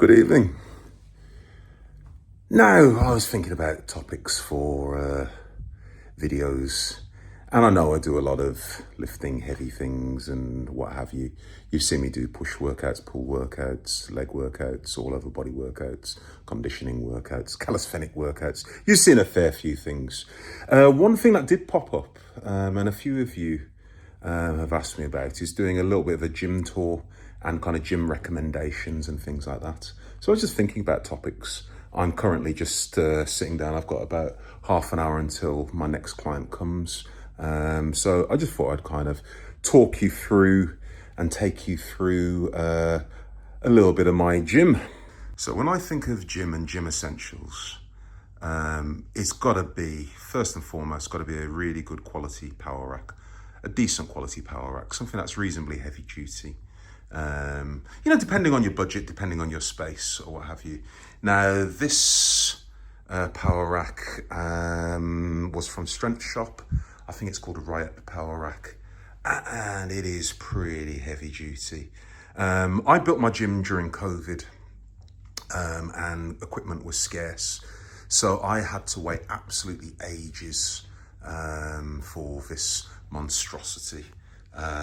Good evening. Now, I was thinking about topics for videos, and I know I do a lot of lifting heavy things and what have you. You've seen me do push workouts, pull workouts, leg workouts, all over body workouts, conditioning workouts, calisthenic workouts. You've seen a fair few things. One thing that did pop up, and a few of you have asked me about, is doing a little bit of a gym tour and kind of gym recommendations and things like that. So I was just thinking about topics. I'm currently just sitting down. I've got about half an hour until my next client comes. So I just thought I'd kind of talk you through and take you through a little bit of my gym. So when I think of gym and gym essentials, it's got to be, first and foremost, got to be a really good quality power rack, a decent quality power rack, something that's reasonably heavy duty. Depending on your budget, depending on your space or what have you. Now, this power rack was from Strength Shop. I think it's called a Riot Power Rack, and it is pretty heavy duty. I built my gym during COVID, and equipment was scarce, so I had to wait absolutely ages for this monstrosity.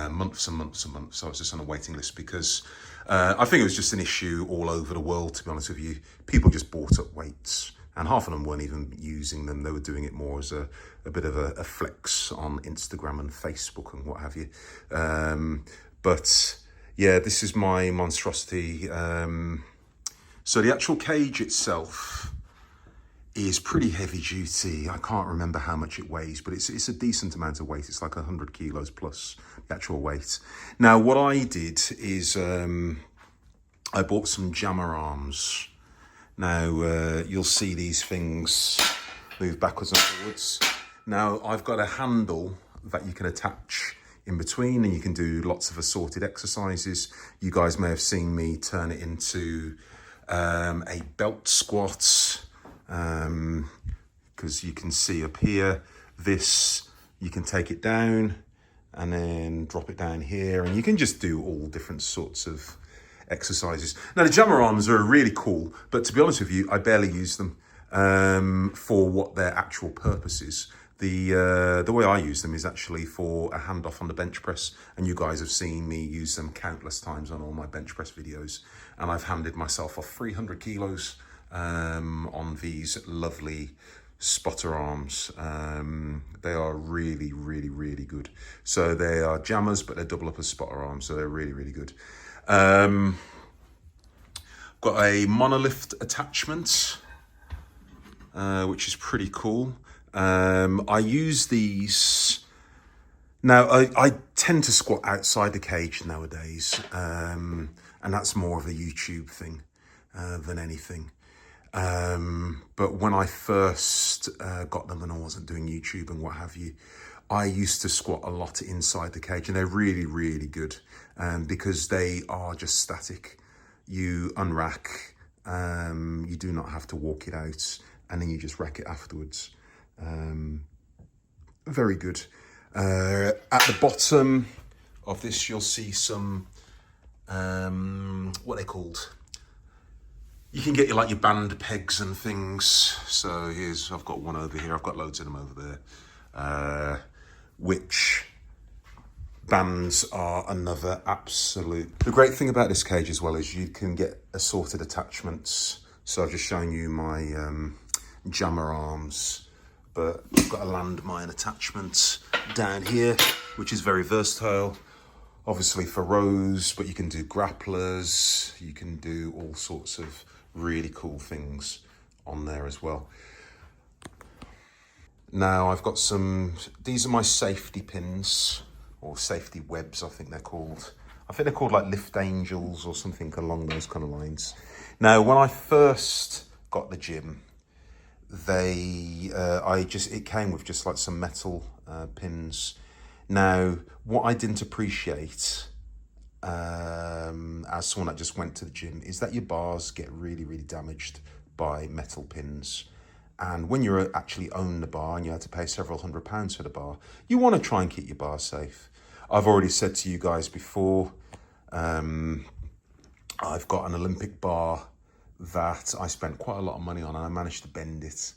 Months and months and months. I was just on a waiting list because I think it was just an issue all over the world, to be honest with you. People just bought up weights, and half of them weren't even using them. They were doing it more as a bit of a flex on Instagram and Facebook and what have you. But yeah, this is my monstrosity. So the actual cage itself is pretty heavy duty. I can't remember how much it weighs, but it's a decent amount of weight. It's like 100 kilos plus the actual weight. Now, what I did is I bought some jammer arms. Now, you'll see these things move backwards and forwards. Now, I've got a handle that you can attach in between, and you can do lots of assorted exercises. You guys may have seen me turn it into a belt squat, because you can see up here, this, you can take it down and then drop it down here, and you can just do all different sorts of exercises. Now, the jammer arms are really cool, but to be honest with you, I barely use them for what their actual purpose is. The way I use them is actually for a handoff on the bench press, and you guys have seen me use them countless times on all my bench press videos, and I've handed myself off 300 kilos on these lovely spotter arms. They are really, really, really good. So they are jammers, but they're double up as spotter arms, so they're really, really good. Got a monolift attachment, which is pretty cool. I use these. Now, I tend to squat outside the cage nowadays, and that's more of a YouTube thing than anything. But when I first got them and I wasn't doing YouTube and what have you, I used to squat a lot inside the cage, and they're really, really good because they are just static. You unrack, you do not have to walk it out, and then you just rack it afterwards. Very good. At the bottom of this, you'll see some, what are they called? You can get your band pegs and things. So I've got one over here. I've got loads of them over there. Which bands are another absolute. The great thing about this cage as well is you can get assorted attachments. So I've just shown you my jammer arms, but I've got a landmine attachment down here, which is very versatile. Obviously for rows, but you can do grapplers. You can do all sorts of really cool things on there as well. Now I've got these are my safety pins, or safety webs, I think they're called. I think they're called like Lift Angels or something along those kind of lines. Now, when I first got the gym, it came with just like some metal pins. Now, what I didn't appreciate as someone that just went to the gym is that your bars get really, really damaged by metal pins. And when you actually own the bar and you had to pay several £100s for the bar, you want to try and keep your bar safe. I've already said to you guys before, I've got an Olympic bar that I spent quite a lot of money on, and I managed to bend it,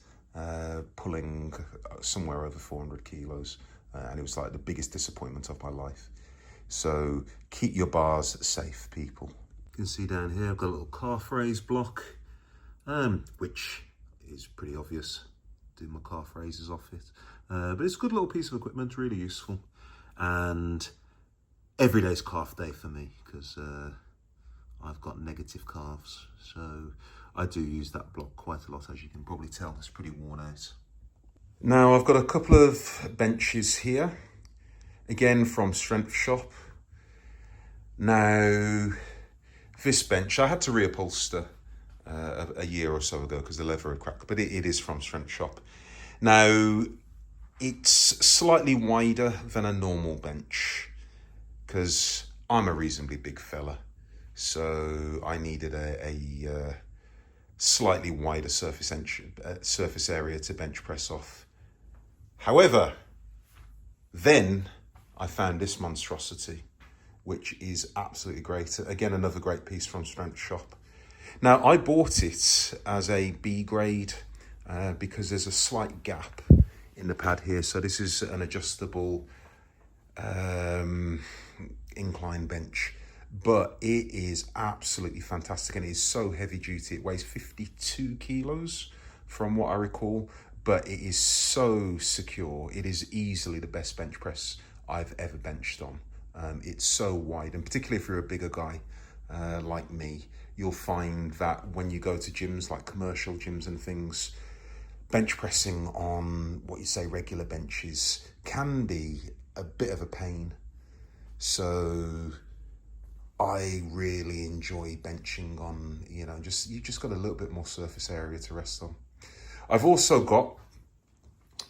pulling somewhere over 400 kilos. And it was like the biggest disappointment of my life. So keep your bars safe, people. You can see down here, I've got a little calf raise block, which is pretty obvious. Do my calf raises off it. But it's a good little piece of equipment, really useful. And every day's calf day for me, because I've got negative calves. So I do use that block quite a lot, as you can probably tell. It's pretty worn out. Now I've got a couple of benches here, again from Strength Shop. Now this bench I had to reupholster a year or so ago because the leather had cracked, but it is from Strength Shop. Now it's slightly wider than a normal bench because I'm a reasonably big fella, so I needed a slightly wider surface area to bench press off. However, then I found this monstrosity, which is absolutely great. Again, another great piece from Strength Shop. Now, I bought it as a B grade because there's a slight gap in the pad here. So this is an adjustable incline bench, but it is absolutely fantastic, and it is so heavy duty. It weighs 52 kilos from what I recall, but it is so secure. It is easily the best bench press I've ever benched on. It's so wide, and particularly if you're a bigger guy like me, you'll find that when you go to gyms, like commercial gyms and things, bench pressing on what you say regular benches can be a bit of a pain. So I really enjoy benching on, you just got a little bit more surface area to rest on. I've also got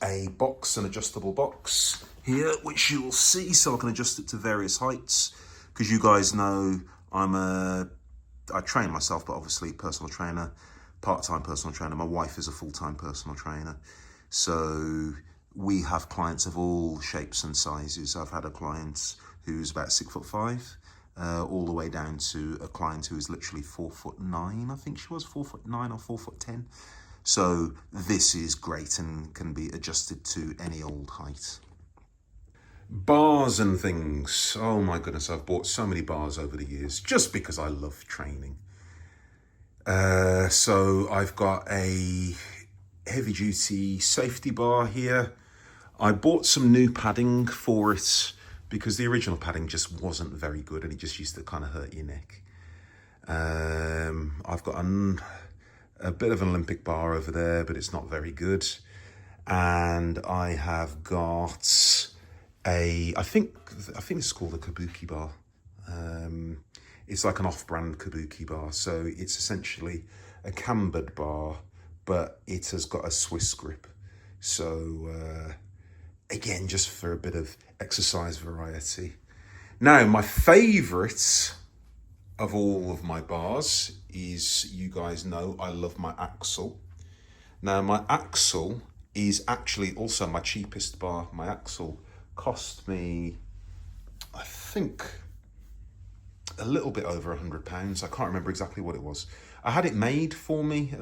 a box, an adjustable box here, which you'll see, so I can adjust it to various heights, because you guys know I train myself, but obviously personal trainer, part-time personal trainer. My wife is a full-time personal trainer. So we have clients of all shapes and sizes. I've had a client who's about 6'5", all the way down to a client who is literally 4'9". I think she was 4'9" or 4'10". So this is great and can be adjusted to any old height. Bars and things. Oh my goodness, I've bought so many bars over the years just because I love training. So I've got a heavy duty safety bar here. I bought some new padding for it because the original padding just wasn't very good and it just used to kind of hurt your neck. I've got a bit of an Olympic bar over there, but it's not very good. And I have got I think it's called a Kabuki bar. It's like an off-brand Kabuki bar. So it's essentially a cambered bar, but it has got a Swiss grip. So again, just for a bit of exercise variety. Now, my favourite of all of my bars is, you guys know, I love my Axel. Now, my Axel is actually also my cheapest bar. My Axel cost me, I think, a little bit over £100. I can't remember exactly what it was. I had it made for me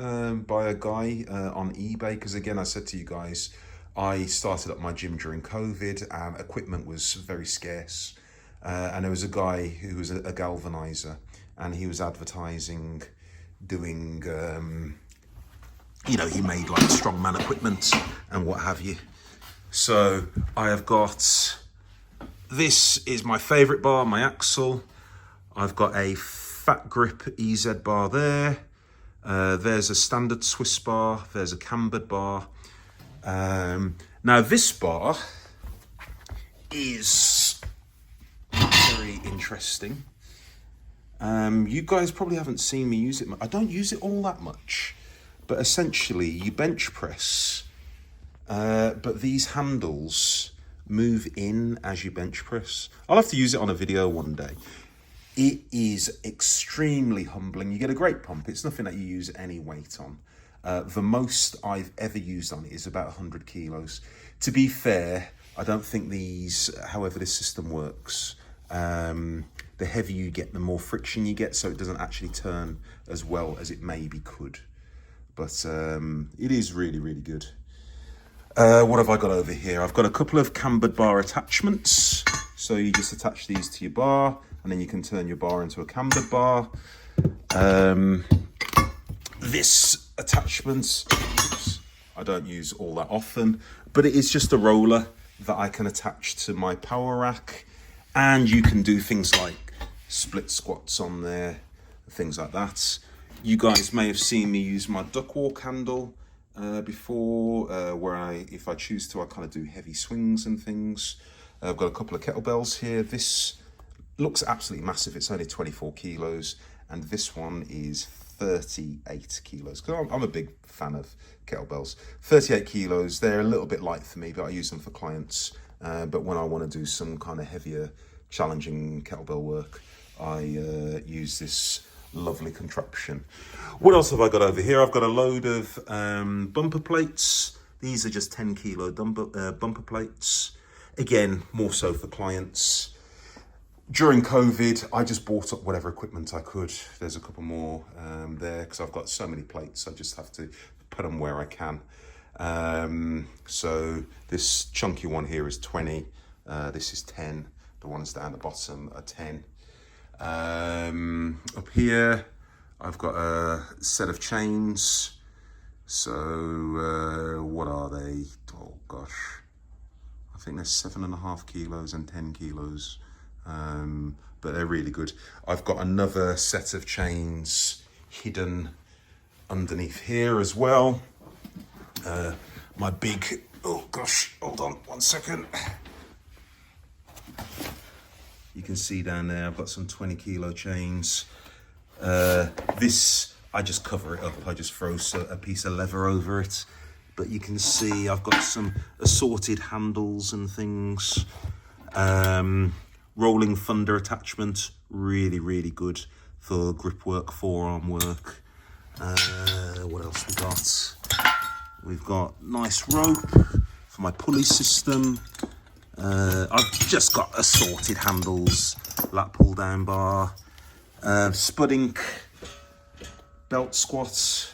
by a guy on eBay, because again, I said to you guys, I started up my gym during COVID and equipment was very scarce. And there was a guy who was a galvanizer, and he was advertising doing, he made like strongman equipment and what have you. So I have got, this is my favorite bar, my Axel. I've got a Fat Grip EZ bar there. There's a standard Swiss bar. There's a cambered bar. Now this bar is very interesting. You guys probably haven't seen me use it. I don't use it all that much, but essentially you bench press, but these handles move in as you bench press. I'll have to use it on a video one day. It is extremely humbling. You get a great pump. It's nothing that you use any weight on. The most I've ever used on it is about 100 kilos. To be fair, I don't think however this system works, the heavier you get, the more friction you get, so it doesn't actually turn as well as it maybe could. But it is really, really good. What have I got over here? I've got a couple of cambered bar attachments. So you just attach these to your bar, and then you can turn your bar into a cambered bar. This attachment, oops, I don't use all that often, but it is just a roller that I can attach to my power rack, and you can do things like split squats on there, things like that. You guys may have seen me use my duck walk handle before, where if I choose to, I kind of do heavy swings and things. I've got a couple of kettlebells here. This looks absolutely massive. It's only 24 kilos, and this one is 38 kilos, because I'm a big fan of kettlebells. 38 kilos, they're a little bit light for me, but I use them for clients. But when I want to do some kind of heavier, challenging kettlebell work, I use this lovely contraption. What else have I got over here? I've got a load of bumper plates. These are just 10 kilo bumper plates. Again, more so for clients. During COVID, I just bought up whatever equipment I could. There's a couple more there, because I've got so many plates. I just have to put them where I can. So this chunky one here is 20. This is 10. The ones down the bottom are 10. Up here, I've got a set of chains. So what are they? Oh gosh, I think they're 7.5 kilos and 10 kilos. But they're really good. I've got another set of chains hidden underneath here as well. My big, oh gosh, hold on 1 second. You can see down there, I've got some 20 kilo chains. This, I just cover it up. I just throw a piece of leather over it. But you can see I've got some assorted handles and things. Rolling thunder attachment, really, really good for grip work, forearm work. What else we got? We've got nice rope for my pulley system. I've just got assorted handles, lat pull down bar, Spudink belt squats.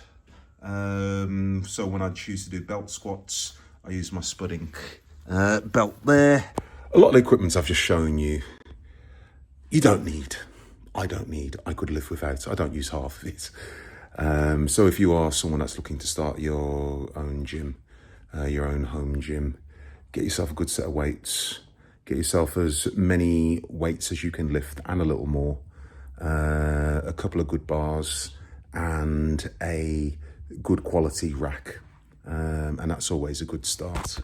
So when I choose to do belt squats, I use my Spudink belt there. A lot of the equipment I've just shown you, you don't need. I don't need. I could live without. I don't use half of it. So if you are someone that's looking to start your own gym, your own home gym, get yourself a good set of weights. Get yourself as many weights as you can lift and a little more. A couple of good bars and a good quality rack. And that's always a good start.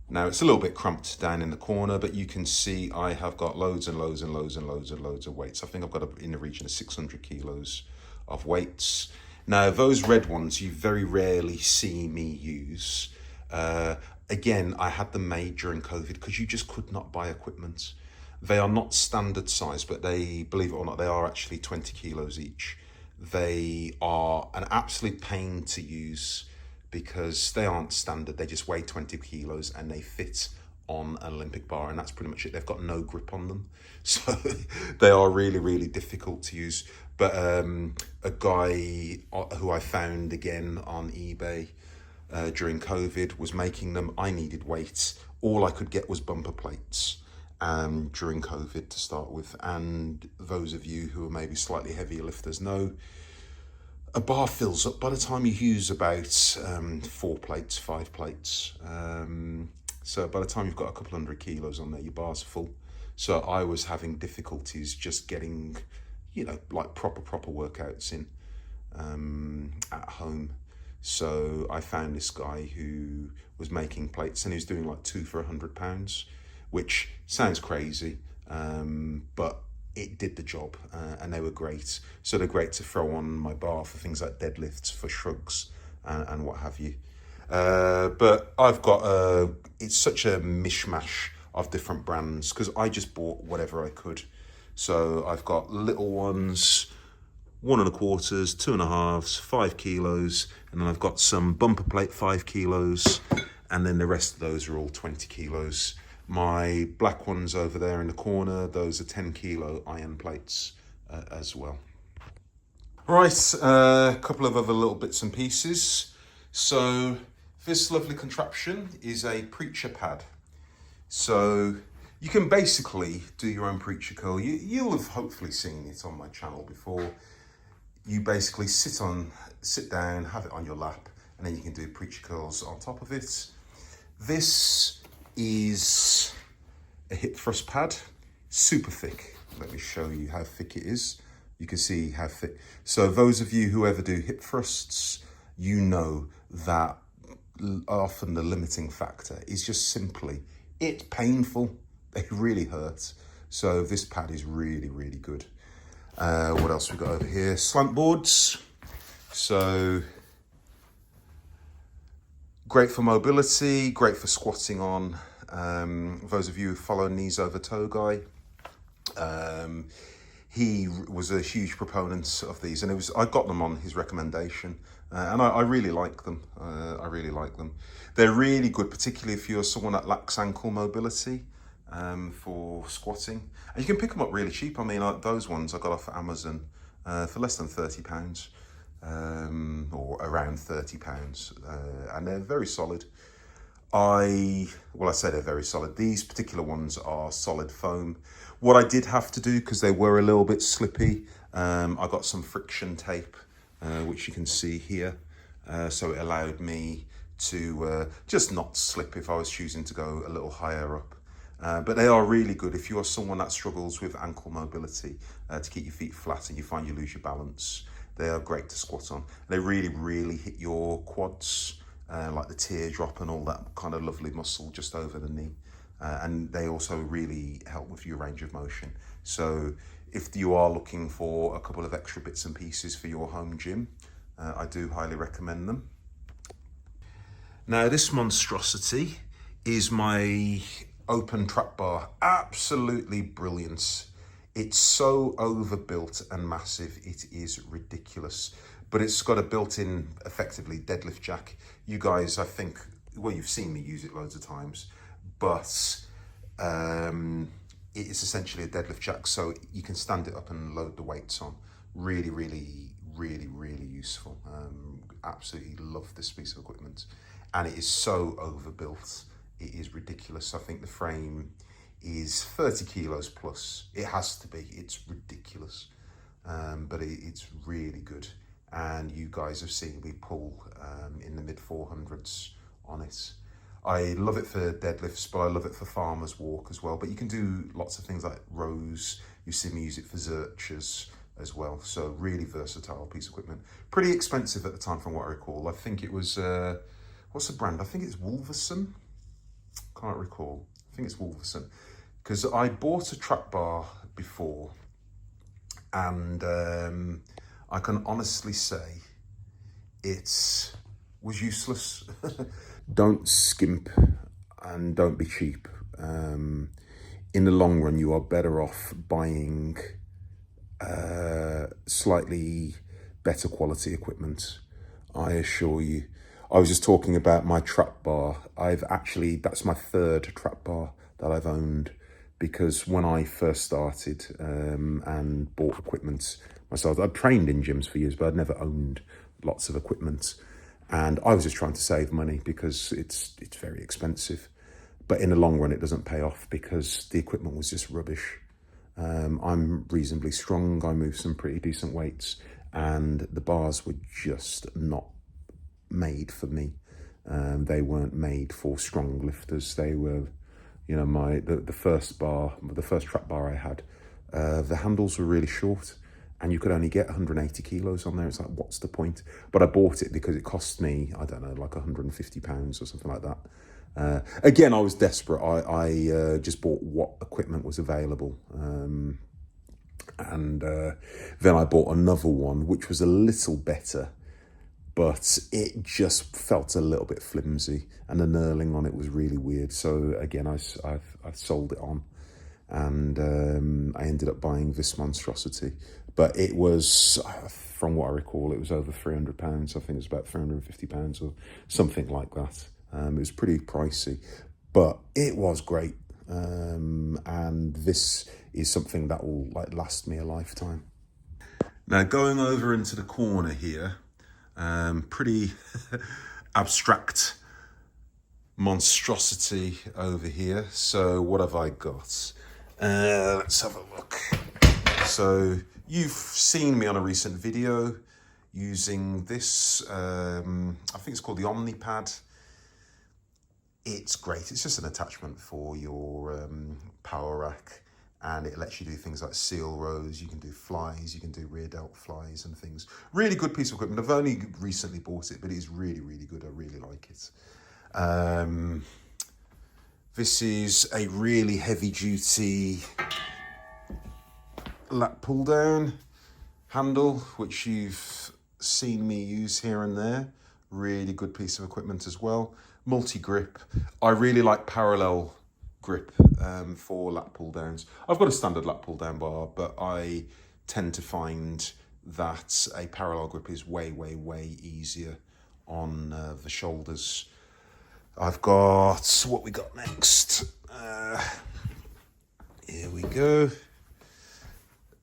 Now it's a little bit cramped down in the corner, but you can see I have got loads and loads and loads and loads and loads of weights. I think I've got in the region of 600 kilos of weights. Now those red ones you very rarely see me use. Again, I had them made during COVID because you just could not buy equipment. They are not standard size, but they, believe it or not, they are actually 20 kilos each. They are an absolute pain to use because they aren't standard. They just weigh 20 kilos and they fit on an Olympic bar, and that's pretty much it. They've got no grip on them. So they are really, really difficult to use. But a guy who I found again on eBay during COVID was making them. I needed weights. All I could get was bumper plates during COVID to start with. And those of you who are maybe slightly heavier lifters know a bar fills up by the time you use about 4 plates, 5 plates. So by the time you've got a couple hundred kilos on there, your bar's full. So I was having difficulties just getting, like proper workouts in at home. So I found this guy who was making plates, and he was doing like 2 for £100, which sounds crazy, but it did the job, and they were great. So they're great to throw on my bar for things like deadlifts, for shrugs, and what have you. But I've got it's such a mishmash of different brands because I just bought whatever I could. So I've got little ones, 1 1/4s, 2 1/2s, 5 kilos, and then I've got some bumper plate 5 kilos, and then the rest of those are all 20 kilos. My black ones over there in the corner, those are 10 kilo iron plates as well. Right, a couple of other little bits and pieces. So this lovely contraption is a preacher pad. So you can basically do your own preacher curl. You'll have hopefully seen it on my channel before. You basically sit down, have it on your lap, and then you can do preacher curls on top of it. This is a hip thrust pad, super thick. Let me show you how thick it is. You can see how thick. So those of you who ever do hip thrusts, you know that often the limiting factor is just simply, it's painful. They really hurt. So this pad is really, really good. What else we got over here? Slant boards. So great for mobility, great for squatting on. Those of you who follow Knees Over Toe Guy, he was a huge proponent of these, and I got them on his recommendation, and I really like them. I really like them. They're really good, particularly if you're someone that lacks ankle mobility, for squatting. And you can pick them up really cheap. I mean, those ones I got off Amazon for less than £30, or around £30, and they're very solid. I say they're very solid. These particular ones are solid foam. What I did have to do, because they were a little bit slippy, I got some friction tape, which you can see here. So it allowed me to just not slip if I was choosing to go a little higher up. But they are really good if you're someone that struggles with ankle mobility, to keep your feet flat and you find you lose your balance. They are great to squat on. They really, really hit your quads, like the teardrop and all that kind of lovely muscle just over the knee. And they also really help with your range of motion. So if you are looking for a couple of extra bits and pieces for your home gym, I do highly recommend them. Now this monstrosity is my open trap bar. Absolutely brilliant. It's so overbuilt and massive, it is ridiculous. But it's got a built-in, effectively, deadlift jack. You guys, I think, well, you've seen me use it loads of times, but it is essentially a deadlift jack, so you can stand it up and load the weights on. Really, really, really, really useful. Absolutely love this piece of equipment. And it is so overbuilt, it is ridiculous. I think the frame is 30 kilos plus. It has to be, it's ridiculous. But it's really good. And you guys have seen me pull in the mid 400s on it. I love it for deadlifts, but I love it for farmer's walk as well. But you can do lots of things like rows. You see me use it for zerchers as well. So really versatile piece of equipment. Pretty expensive at the time from what I recall. I think it was, what's the brand? I think it's Wolverson. Can't recall. I think it's Wolverson. Because I bought a trap bar before, and I can honestly say it was useless. Don't skimp and don't be cheap. In the long run, you are better off buying slightly better quality equipment, I assure you. I was just talking about my trap bar. That's my third trap bar that I've owned, because when I first started and bought equipment myself, I'd trained in gyms for years, but I'd never owned lots of equipment. And I was just trying to save money because it's very expensive. But in the long run, it doesn't pay off because the equipment was just rubbish. I'm reasonably strong. I move some pretty decent weights, and the bars were just not made for me. They weren't made for strong lifters. They were, you know, the first trap bar I had, the handles were really short, and you could only get 180 kilos on there. It's like, what's the point? But I bought it because it cost me, I don't know, like £150 or something like that. Again, I was desperate. I just bought what equipment was available. And then I bought another one, which was a little better, but it just felt a little bit flimsy, and the knurling on it was really weird. So again, I sold it on, and I ended up buying this monstrosity. But it was, from what I recall, it was over £300. I think it was about £350 or something like that. It was pretty pricey, but it was great. and this is something that will like last me a lifetime. Now going over into the corner here, pretty abstract monstrosity over here. So what have I got? Let's have a look. So you've seen me on a recent video using this, I think it's called the Omnipad. It's great. It's just an attachment for your power rack, and it lets you do things like seal rows. You can do flies, you can do rear delt flies and things. Really good piece of equipment. I've only recently bought it, but it's really, really good. I really like it. This is a really heavy duty lat pull down handle, which you've seen me use here and there. Really good piece of equipment as well. Multi-grip. I really like parallel grip for lat pull downs. I've got a standard lat pull down bar, but I tend to find that a parallel grip is way, way, way easier on the shoulders. I've got what we got next. Here we go.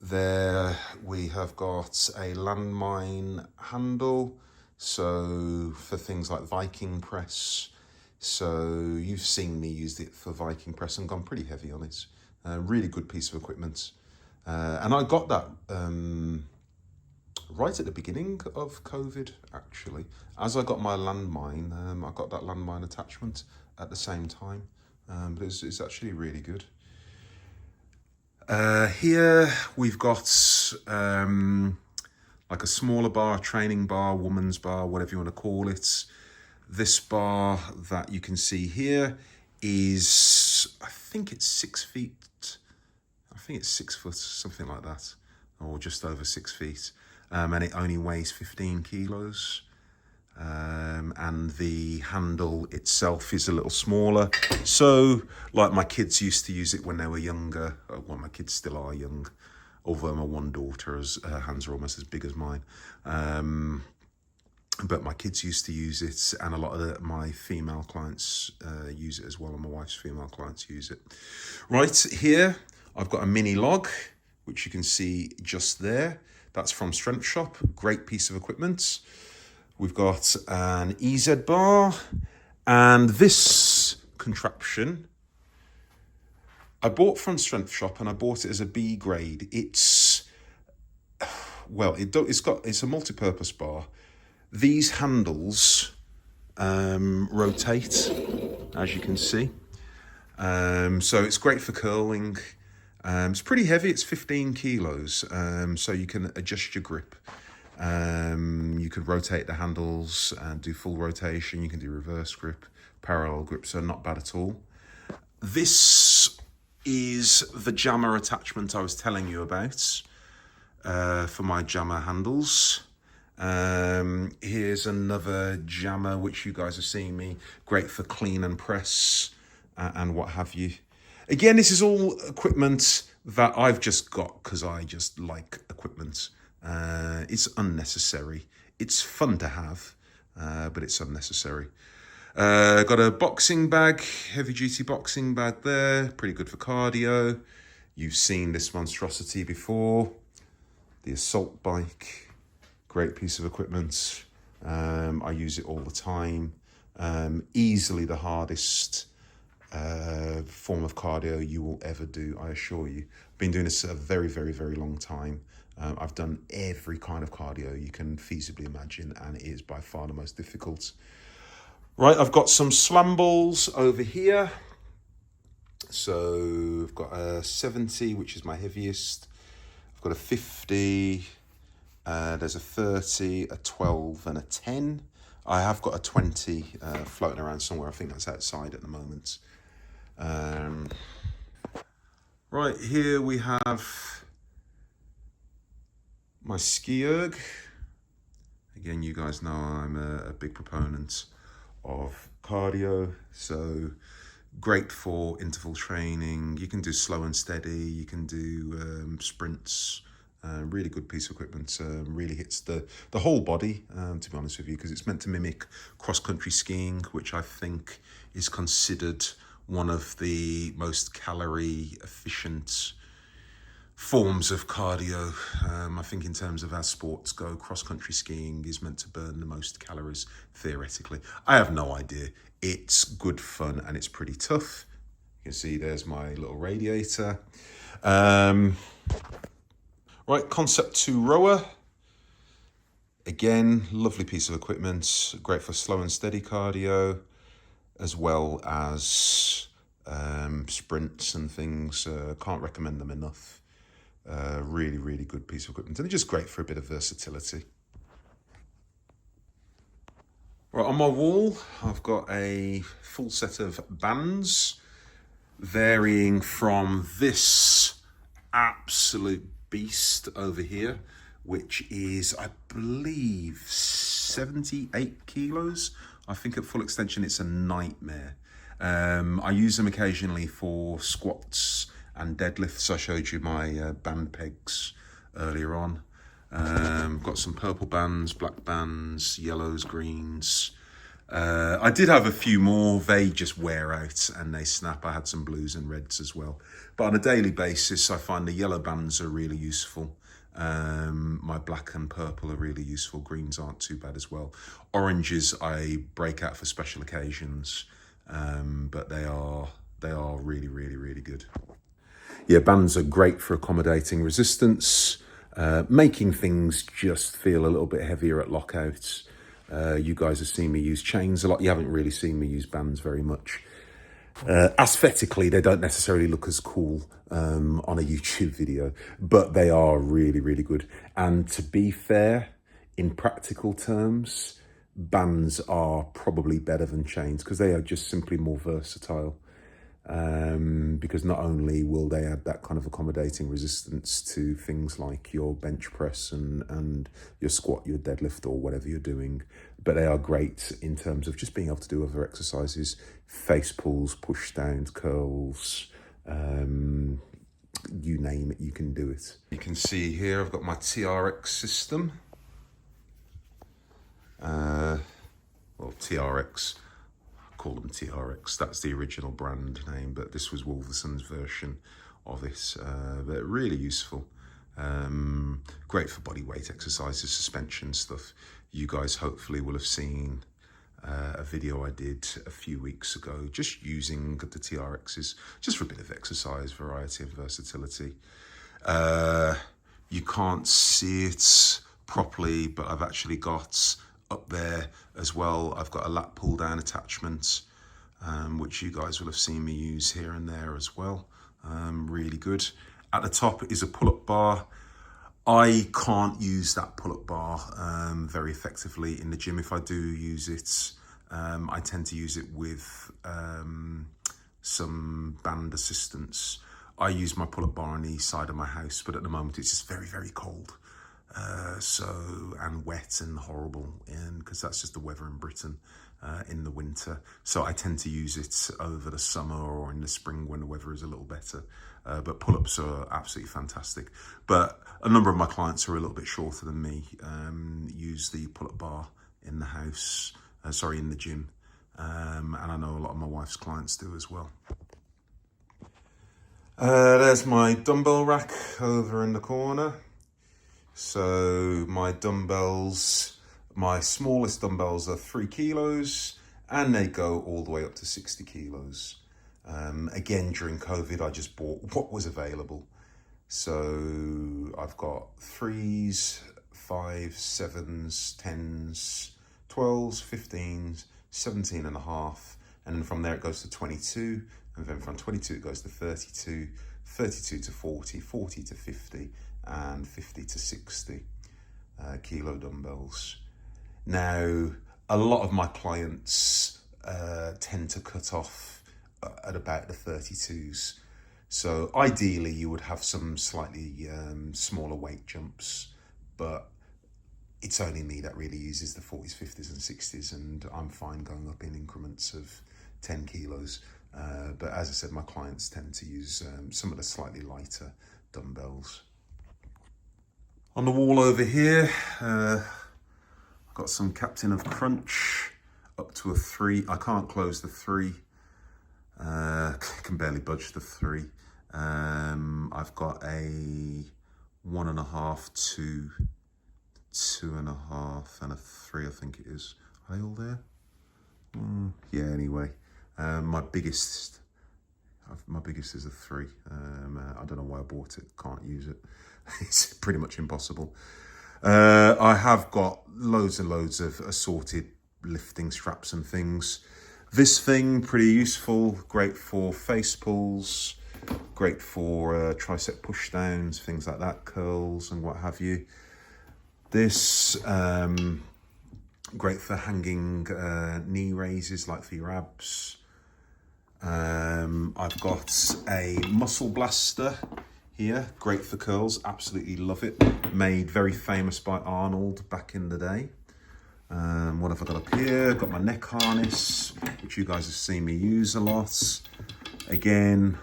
There we have got a landmine handle, so for things like Viking press. So you've seen me use it for Viking press and gone pretty heavy on it. Really good piece of equipment. And I got that right at the beginning of COVID, actually. As I got my landmine, I got that landmine attachment at the same time. But it's actually really good. Here we've got like a smaller bar, training bar, woman's bar, whatever you want to call it. This bar that you can see here is, I think it's 6 feet. I think it's 6 foot, something like that, or just over 6 feet. And it only weighs 15 kilos. And the handle itself is a little smaller. So, like my kids used to use it when they were younger. Well, my kids still are young, although my one daughter's hands are almost as big as mine. But my kids used to use it, and a lot of my female clients use it as well, and my wife's female clients use it. Right, here I've got a mini log, which you can see just there. That's from Strength Shop, great piece of equipment. We've got an EZ bar, and this contraption I bought from Strength Shop, and I bought it as a B grade. It's, well, it's a multi-purpose bar. These handles rotate, as you can see. So it's great for curling. It's pretty heavy, it's 15 kilos, so you can adjust your grip. You can rotate the handles and do full rotation. You can do reverse grip, parallel grip, so not bad at all. This is the jammer attachment I was telling you about for my jammer handles. Here's another jammer which you guys have seen me, great for clean and press and what have you. Again, this is all equipment that I've just got because I just like equipment. It's unnecessary. It's fun to have, but it's unnecessary. Got a boxing bag, heavy duty boxing bag there, pretty good for cardio. You've seen this monstrosity before. The assault bike, great piece of equipment. I use it all the time. Easily the hardest form of cardio you will ever do, I assure you. Been doing this a very, very, very long time. I've done every kind of cardio you can feasibly imagine, and it is by far the most difficult. Right, I've got some slam balls over here. So I've got a 70, which is my heaviest. I've got a 50, there's a 30, a 12 and a 10. I have got a 20 floating around somewhere. I think that's outside at the moment. Right, here we have my ski erg. Again, you guys know I'm a big proponent of cardio, so great for interval training. You can do slow and steady, you can do sprints. Really good piece of equipment. Really hits the whole body, to be honest with you, because it's meant to mimic cross-country skiing, which I think is considered one of the most calorie efficient forms of cardio. I think in terms of as sports go, cross-country skiing is meant to burn the most calories, theoretically. I have no idea. It's good fun and it's pretty tough. You can see there's my little radiator. Right, Concept 2 rower. Again, lovely piece of equipment, great for slow and steady cardio, as well as sprints and things. Can't recommend them enough. Really, really good piece of equipment, and they're just great for a bit of versatility. Right, on my wall, I've got a full set of bands, varying from this absolute beast over here, which is, I believe, 78 kilos. I think at full extension, it's a nightmare. I use them occasionally for squats and deadlifts. I showed you my band pegs earlier on. Got some purple bands, black bands, yellows, greens. I did have a few more. They just wear out and they snap. I had some blues and reds as well. But on a daily basis, I find the yellow bands are really useful. My black and purple are really useful. Greens aren't too bad as well. Oranges I break out for special occasions, but they are really, really, really good. Yeah, bands are great for accommodating resistance, making things just feel a little bit heavier at lockouts. You guys have seen me use chains a lot. You haven't really seen me use bands very much. Aesthetically, they don't necessarily look as cool on a YouTube video, but they are really, really good. And to be fair, in practical terms, bands are probably better than chains because they are just simply more versatile. Because not only will they add that kind of accommodating resistance to things like your bench press and your squat, your deadlift, or whatever you're doing, but they are great in terms of just being able to do other exercises, face pulls, push downs, curls, you name it, you can do it. You can see here I've got my TRX system. Well, TRX. Call them TRX. That's the original brand name, but this was Wolverson's version of this. But really useful. Great for body weight exercises, suspension stuff. You guys hopefully will have seen a video I did a few weeks ago, just using the TRXs, just for a bit of exercise, variety and versatility. You can't see it properly, but I've actually got up there as well, I've got a lat pull down attachment, which you guys will have seen me use here and there as well. Really good. At the top is a pull-up bar. I can't use that pull-up bar very effectively in the gym. If I do use it, I tend to use it with some band assistance. I use my pull-up bar on the side of my house, but at the moment it's just very, very cold. And wet and horrible, and because that's just the weather in Britain in the winter. So I tend to use it over the summer or in the spring when the weather is a little better. But pull-ups are absolutely fantastic. But a number of my clients who are a little bit shorter than me use the pull-up bar in the house, in the gym. And I know a lot of my wife's clients do as well. There's my dumbbell rack over in the corner. So my dumbbells, my smallest dumbbells are 3 kilos and they go all the way up to 60 kilos. Again, during COVID, I just bought what was available. So I've got 3s, 5s, 7s, 10s, 12s, 15s, 17 and a half. And then from there it goes to 22. And then from 22 it goes to 32, 32 to 40, 40 to 50. And 50 to 60 kilo dumbbells. Now, a lot of my clients tend to cut off at about the 32s. So ideally you would have some slightly smaller weight jumps, but it's only me that really uses the 40s, 50s and 60s, and I'm fine going up in increments of 10 kilos. But as I said, my clients tend to use some of the slightly lighter dumbbells. On the wall over here, I've got some Captain of Crunch up to a 3. I can't close the 3. Can barely budge the 3. I've got a 1.5, 2, 2.5, and a 3, I think it is. Are they all there? Yeah, anyway. My biggest is a 3. I don't know why I bought it. Can't use it. It's pretty much impossible. I have got loads and loads of assorted lifting straps and things. This thing, pretty useful, great for face pulls, great for tricep push downs, things like that, curls and what have you. This, great for hanging knee raises, like for your abs. I've got a muscle blaster here, great for curls, absolutely love it. Made very famous by Arnold back in the day. What have I got up here? Got my neck harness, which you guys have seen me use a lot. Again,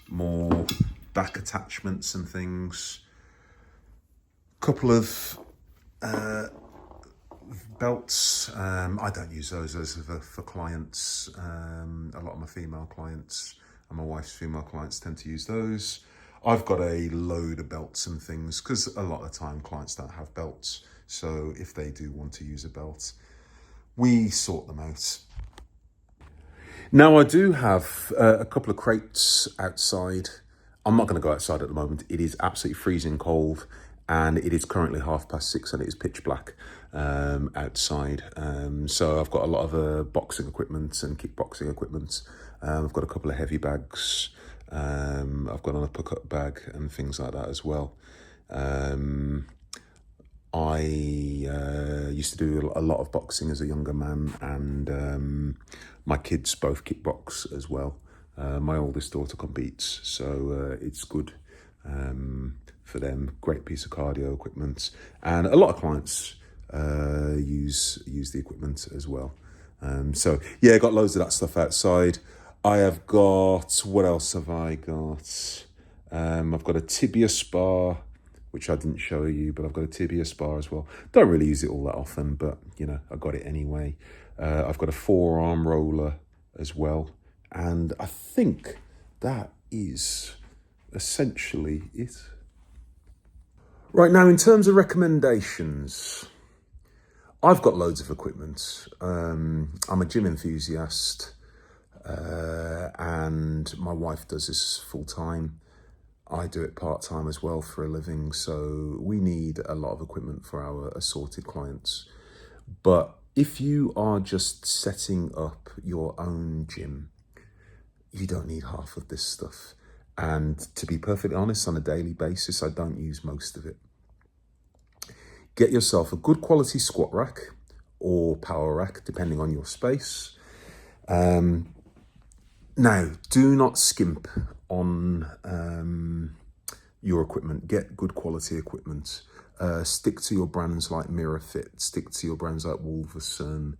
more back attachments and things. Couple of belts. I don't use those are for clients. A lot of my female clients and my wife's female clients tend to use those. I've got a load of belts and things because a lot of the time clients don't have belts. So if they do want to use a belt, we sort them out. Now I do have a couple of crates outside. I'm not going to go outside at the moment. It is absolutely freezing cold and it is currently 6:30 and it is pitch black outside. So I've got a lot of boxing equipment and kickboxing equipment. I've got a couple of heavy bags. I've got an uppercut bag and things like that as well. I used to do a lot of boxing as a younger man, and my kids both kickbox as well. My oldest daughter competes, so it's good for them. Great piece of cardio equipment, and a lot of clients use the equipment as well. So yeah, got loads of that stuff outside. I have got, what else have I got? I've got a tibia spar, which I didn't show you, but I've got a tibia spar as well. Don't really use it all that often, but you know, I got it anyway. I've got a forearm roller as well. And I think that is essentially it. Right, now in terms of recommendations, I've got loads of equipment. I'm a gym enthusiast, and my wife does this full time. I do it part-time as well for a living, so we need a lot of equipment for our assorted clients. But if you are just setting up your own gym, you don't need half of this stuff. And to be perfectly honest, on a daily basis, I don't use most of it. Get yourself a good quality squat rack or power rack, depending on your space. Now, do not skimp on your equipment. Get good quality equipment. Stick to your brands like MirrorFit. Stick to your brands like Wolverson,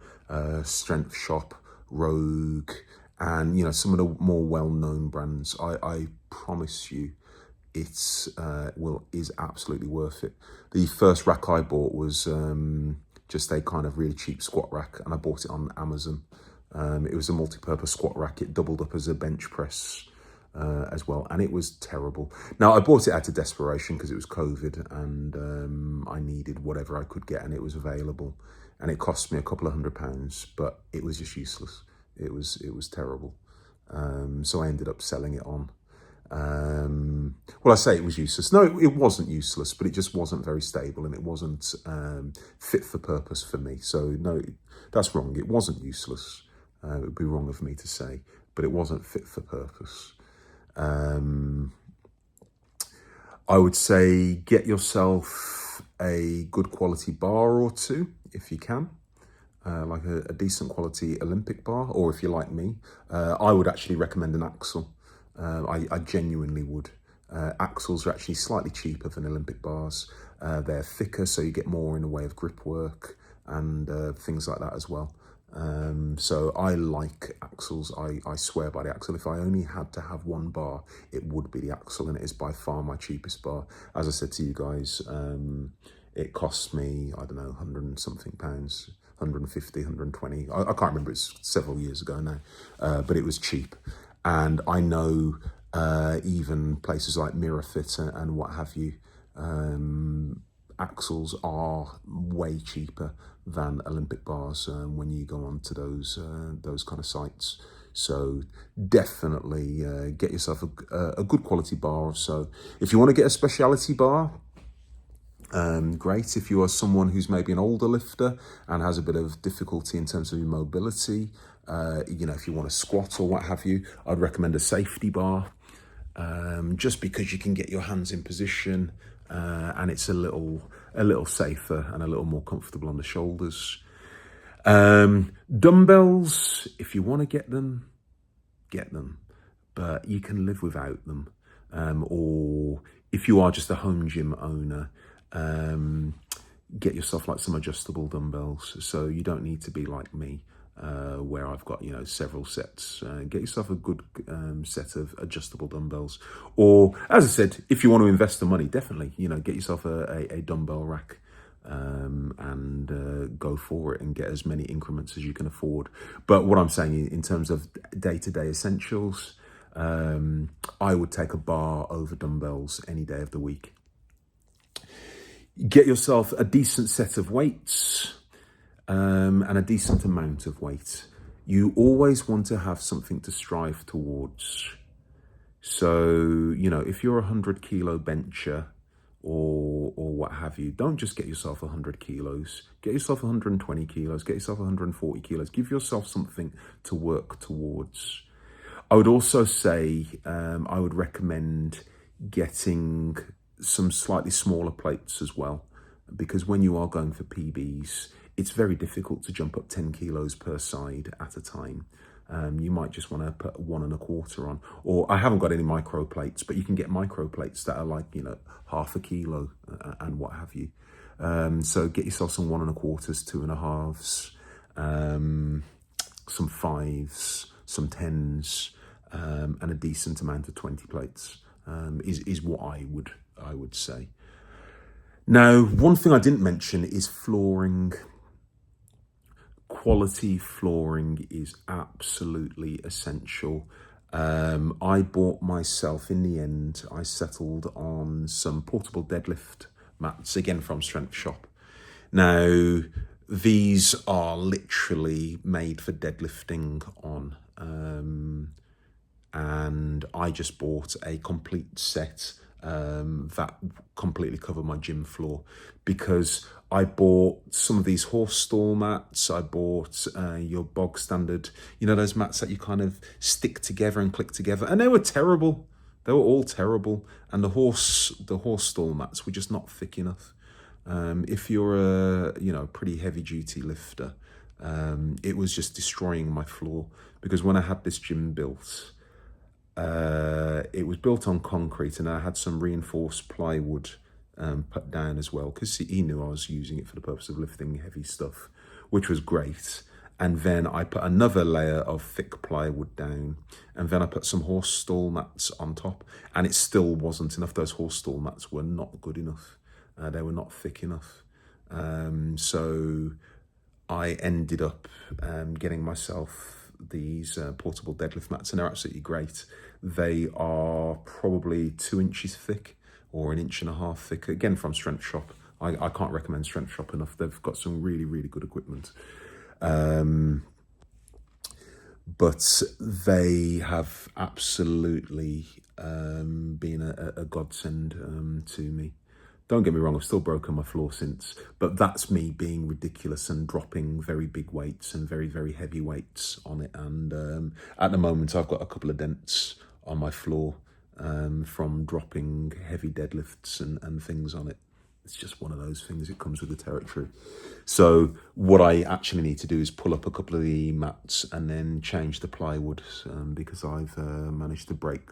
Strength Shop, Rogue, and you know, some of the more well-known brands. I promise you, it's is absolutely worth it. The first rack I bought was just a kind of really cheap squat rack, and I bought it on Amazon. It was a multi-purpose squat rack. It doubled up as a bench press as well, and it was terrible. Now, I bought it out of desperation because it was COVID, and I needed whatever I could get, and it was available. And it cost me a couple of £100, but it was just useless. It was terrible. So I ended up selling it on. Well, I say it was useless. No, it wasn't useless, but it just wasn't very stable, and it wasn't fit for purpose for me. So no, that's wrong. It wasn't useless. It would be wrong of me to say, but it wasn't fit for purpose. I would say get yourself a good quality bar or two if you can. Like a decent quality Olympic bar, or if you're like me, I would actually recommend an Axel. I genuinely would. Axles are actually slightly cheaper than Olympic bars. They're thicker, so you get more in the way of grip work and things like that as well. So I like Axels. I swear by the Axel. If I only had to have one bar, it would be the Axel, and it is by far my cheapest bar. As I said to you guys, it cost me, I don't know, 100 and something pounds, 150, 120. I can't remember, it's several years ago now, but it was cheap. And I know even places like MirrorFit and what have you, axles are way cheaper than Olympic bars when you go on to those kind of sites. So definitely get yourself a good quality bar or so. If you want to get a speciality bar, great. If you are someone who's maybe an older lifter and has a bit of difficulty in terms of your mobility, if you want to squat or what have you, I'd recommend a safety bar, just because you can get your hands in position and it's a little safer and a little more comfortable on the shoulders. Dumbbells, if you want to get them, but you can live without them. Or if you are just a home gym owner, get yourself like some adjustable dumbbells. So you don't need to be like me, where I've got, several sets. Get yourself a good set of adjustable dumbbells. Or, as I said, if you want to invest the money, definitely, get yourself a dumbbell rack. And go for it and get as many increments as you can afford. But what I'm saying in terms of day-to-day essentials, I would take a bar over dumbbells any day of the week. Get yourself a decent set of weights and a decent amount of weight. You always want to have something to strive towards. So, if you're a 100 kilo bencher, or what have you, don't just get yourself 100 kilos, get yourself 120 kilos, get yourself 140 kilos, give yourself something to work towards. I would also say, I would recommend getting some slightly smaller plates as well, because when you are going for PBs, it's very difficult to jump up 10 kilos per side at a time. You might just want to put 1 1/4 on, or I haven't got any micro plates, but you can get micro plates that are like, half a kilo and what have you. So get yourself some 1 1/4s, 2 1/2s, some 5s, some 10s, and a decent amount of 20 plates, is what I would say. Now, one thing I didn't mention is flooring. Quality flooring is absolutely essential. I bought myself, in the end, I settled on some portable deadlift mats, again from Strength Shop. Now, these are literally made for deadlifting on, and I just bought a complete set that completely covered my gym floor, because I bought some of these horse stall mats. I bought your bog standard, those mats that you kind of stick together and click together, and they were terrible. They were all terrible, and the horse stall mats were just not thick enough. If you're a pretty heavy duty lifter, it was just destroying my floor, because when I had this gym built, it was built on concrete, and I had some reinforced plywood put down as well, because he knew I was using it for the purpose of lifting heavy stuff, which was great. And then I put another layer of thick plywood down, and then I put some horse stall mats on top, and it still wasn't enough. Those horse stall mats were not good enough. They were not thick enough. So I ended up getting myself these portable deadlift mats, and they're absolutely great. They are probably 2 inches thick, or 1.5 inches thick, again from Strength Shop. I can't recommend Strength Shop enough. They've got some really, really good equipment. But they have absolutely been a godsend to me. Don't get me wrong, I've still broken my floor since, but that's me being ridiculous and dropping very big weights and very, very heavy weights on it. And at the moment, I've got a couple of dents on my floor from dropping heavy deadlifts and things on it. It's just one of those things. It comes with the territory. So what I actually need to do is pull up a couple of the mats and then change the plywood, because I've managed to break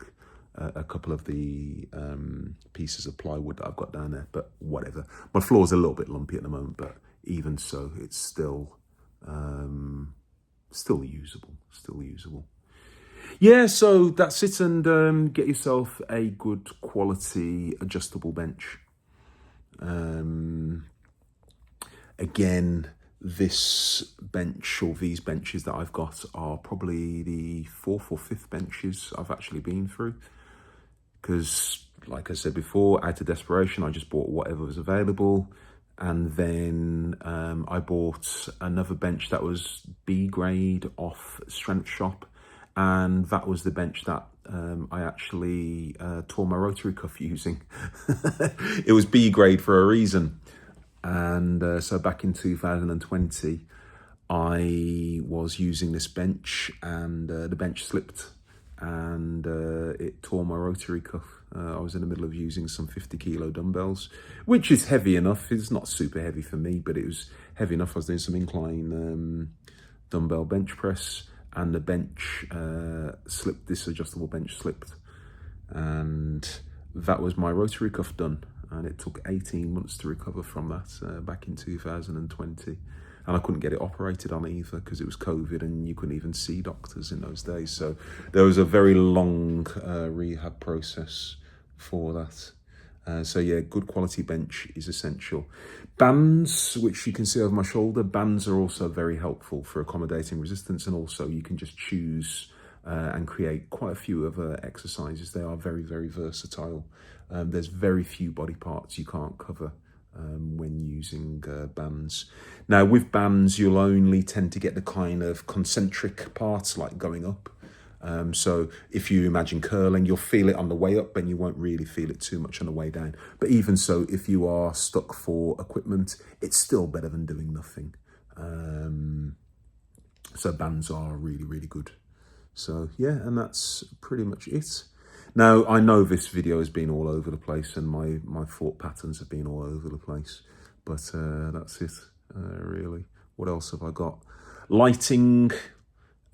a couple of the pieces of plywood that I've got down there. But whatever. My floor's a little bit lumpy at the moment, but even so, it's still usable. Yeah, so that's it. And get yourself a good quality adjustable bench. Again, this bench, or these benches that I've got, are probably the 4th or 5th benches I've actually been through. Because, like I said before, out of desperation, I just bought whatever was available. And then I bought another bench that was B grade off Strength Shop. And that was the bench that I actually tore my rotary cuff using. It was B grade for a reason. And so back in 2020, I was using this bench, and the bench slipped, and it tore my rotary cuff. I was in the middle of using some 50 kilo dumbbells, which is heavy enough. It's not super heavy for me, but it was heavy enough. I was doing some incline dumbbell bench press, and the bench slipped. This adjustable bench slipped, and that was my rotary cuff done. And it took 18 months to recover from that back in 2020. And I couldn't get it operated on either because it was COVID and you couldn't even see doctors in those days. So there was a very long rehab process for that. So yeah, good quality bench is essential. Bands, which you can see over my shoulder, bands are also very helpful for accommodating resistance, and also you can just choose and create quite a few other exercises. They are very, very versatile. There's very few body parts you can't cover when using bands. Now with bands, you'll only tend to get the kind of concentric parts like going up. So if you imagine curling, you'll feel it on the way up and you won't really feel it too much on the way down. But even so, if you are stuck for equipment, it's still better than doing nothing. So bands are really, really good. So yeah, and that's pretty much it. Now, I know this video has been all over the place and my thought patterns have been all over the place, but that's it, really. What else have I got? Lighting.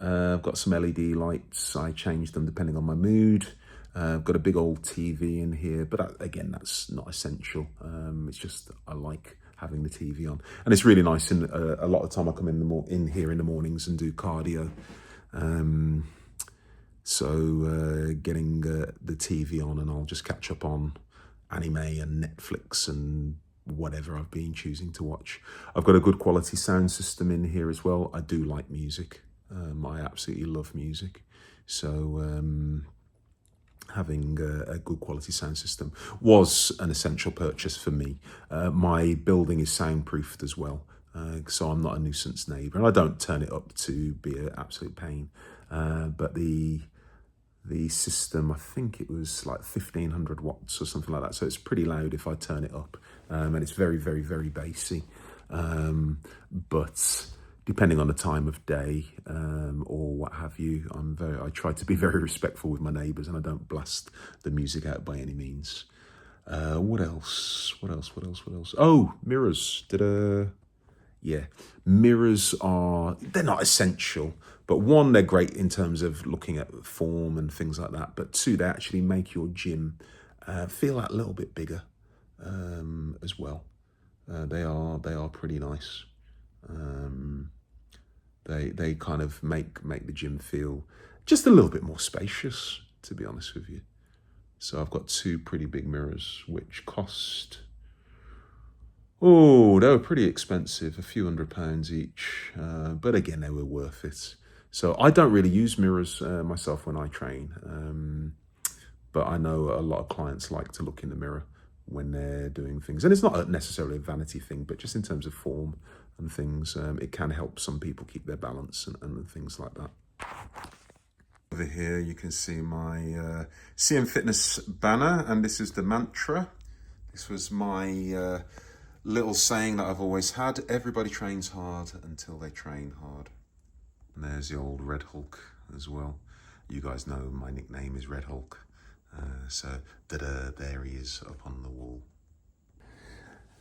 I've got some LED lights. I change them depending on my mood. I've got a big old TV in here, but again, that's not essential. It's just I like having the TV on. And it's really nice. And a lot of the time I come in here in the mornings and do cardio. So getting the TV on, and I'll just catch up on anime and Netflix and whatever I've been choosing to watch. I've got a good quality sound system in here as well. I do like music. I absolutely love music. So having a good quality sound system was an essential purchase for me. My building is soundproofed as well. So I'm not a nuisance neighbour, and I don't turn it up to be an absolute pain. But the system, I think it was like 1500 watts or something like that. So it's pretty loud if I turn it up. And it's very, very, very bassy. But depending on the time of day or what have you, I try to be very respectful with my neighbours, and I don't blast the music out by any means. What else? Oh, mirrors. Yeah, mirrors they're not essential, but one, they're great in terms of looking at form and things like that. But two, they actually make your gym feel that little bit bigger as well. They are pretty nice. They kind of make the gym feel just a little bit more spacious, to be honest with you. So I've got two pretty big mirrors, which cost, oh, they were pretty expensive, a few £100 each. But again, they were worth it. So I don't really use mirrors myself when I train. But I know a lot of clients like to look in the mirror when they're doing things. And it's not necessarily a vanity thing, but just in terms of form and things, it can help some people keep their balance and things like that. Over here, you can see my CM Fitness banner, and this is the mantra. This was my little saying that I've always had: everybody trains hard until they train hard. And there's the old Red Hulk as well. You guys know my nickname is Red Hulk. So there he is up on the wall.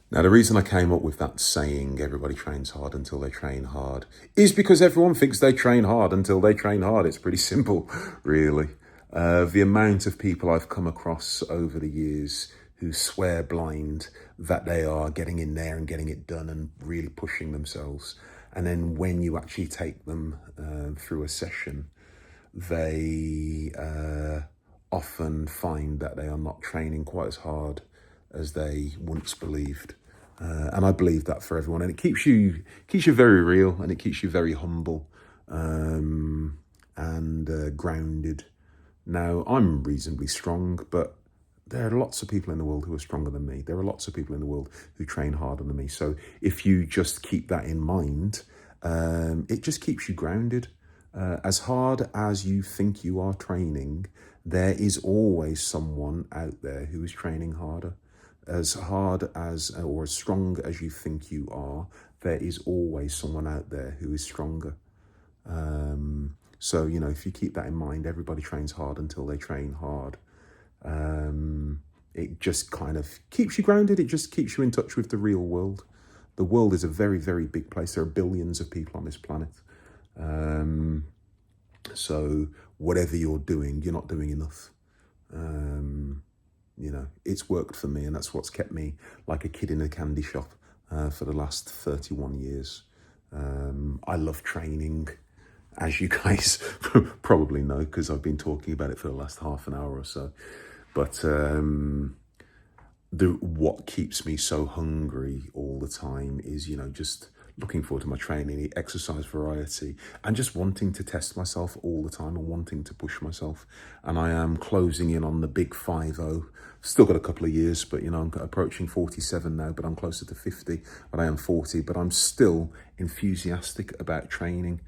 Now, the reason I came up with that saying, everybody trains hard until they train hard, is because everyone thinks they train hard until they train hard. It's pretty simple, really. The amount of people I've come across over the years who swear blind that they are getting in there and getting it done and really pushing themselves. And then when you actually take them through a session, they often find that they are not training quite as hard as they once believed. And I believe that for everyone, and it keeps you very real, and it keeps you very humble, and grounded. Now, I'm reasonably strong, but there are lots of people in the world who are stronger than me. There are lots of people in the world who train harder than me. So if you just keep that in mind, it just keeps you grounded. As hard as you think you are training, there is always someone out there who is training harder. As hard as or as strong as you think you are, there is always someone out there who is stronger. So, you know, if you keep that in mind, everybody trains hard until they train hard. It just kind of keeps you grounded. It just keeps you in touch with the real world. The world is a very, very big place. There are billions of people on this planet. So whatever you're doing, you're not doing enough. You know, it's worked for me, and that's what's kept me like a kid in a candy shop for the last 31 years. I love training, as you guys probably know, because I've been talking about it for the last half an hour or so. But what keeps me so hungry all the time is, you know, just looking forward to my training, the exercise variety, and just wanting to test myself all the time and wanting to push myself. And I am closing in on the big 50. Still got a couple of years, but, you know, I'm approaching 47 now, but I'm closer to 50, but I am 40, but I'm still enthusiastic about training.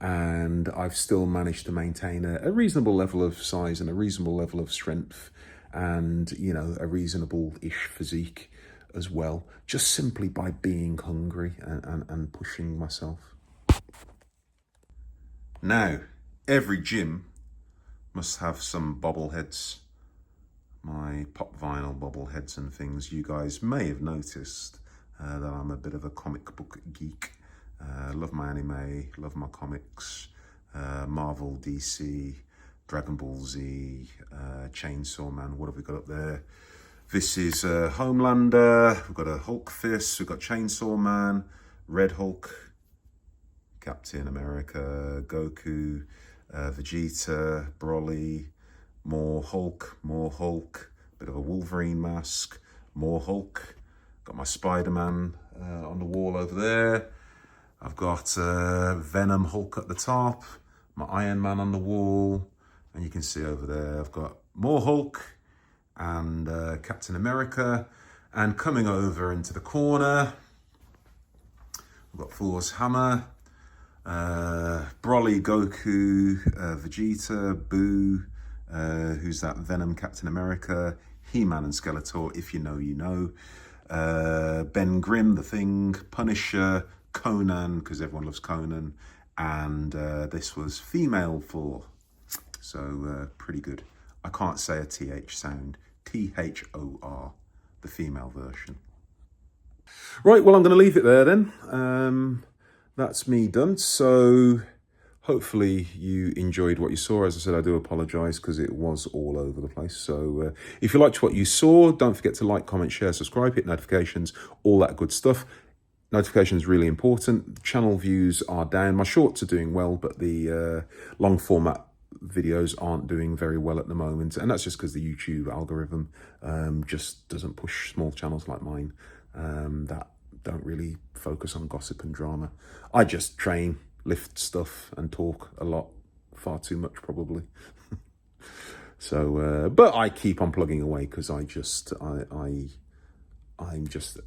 And I've still managed to maintain a reasonable level of size and a reasonable level of strength, and, you know, a reasonable-ish physique as well, just simply by being hungry and pushing myself. Now, every gym must have some bobbleheads. My pop vinyl bobbleheads and things. You guys may have noticed that I'm a bit of a comic book geek. Love my anime, love my comics, Marvel, DC, Dragon Ball Z, Chainsaw Man. What have we got up there? This is Homelander. We've got a Hulk Fist. We've got Chainsaw Man, Red Hulk, Captain America, Goku, Vegeta, Broly, more Hulk, bit of a Wolverine mask, more Hulk. Got my Spider-Man on the wall over there. I've got Venom Hulk at the top, my Iron Man on the wall, and you can see over there I've got more Hulk and Captain America. And coming over into the corner, we've got Thor's hammer, Broly, Goku, Vegeta, Boo, who's that, Venom, Captain America, He-Man and Skeletor, if you know, you know, Ben Grimm, The Thing, Punisher, Conan, because everyone loves Conan, and this was female Thor, so pretty good. I can't say a TH sound, THOR, the female version. Right, well, I'm going to leave it there then. That's me done. So hopefully you enjoyed what you saw. As I said, I do apologise because it was all over the place. So if you liked what you saw, don't forget to like, comment, share, subscribe, hit notifications, all that good stuff. Notifications really important. Channel views are down. My shorts are doing well, but the long format videos aren't doing very well at the moment, and that's just because the YouTube algorithm just doesn't push small channels like mine that don't really focus on gossip and drama. I just train, lift stuff, and talk a lot, far too much probably. So, but I keep on plugging away because I'm just a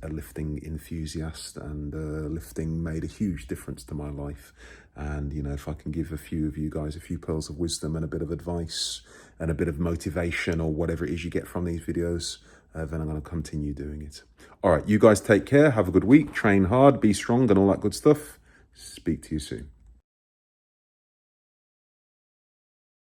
lifting enthusiast, and lifting made a huge difference to my life. And, you know, if I can give a few of you guys a few pearls of wisdom and a bit of advice and a bit of motivation or whatever it is you get from these videos, then I'm going to continue doing it. All right, you guys take care. Have a good week. Train hard, be strong, and all that good stuff. Speak to you soon.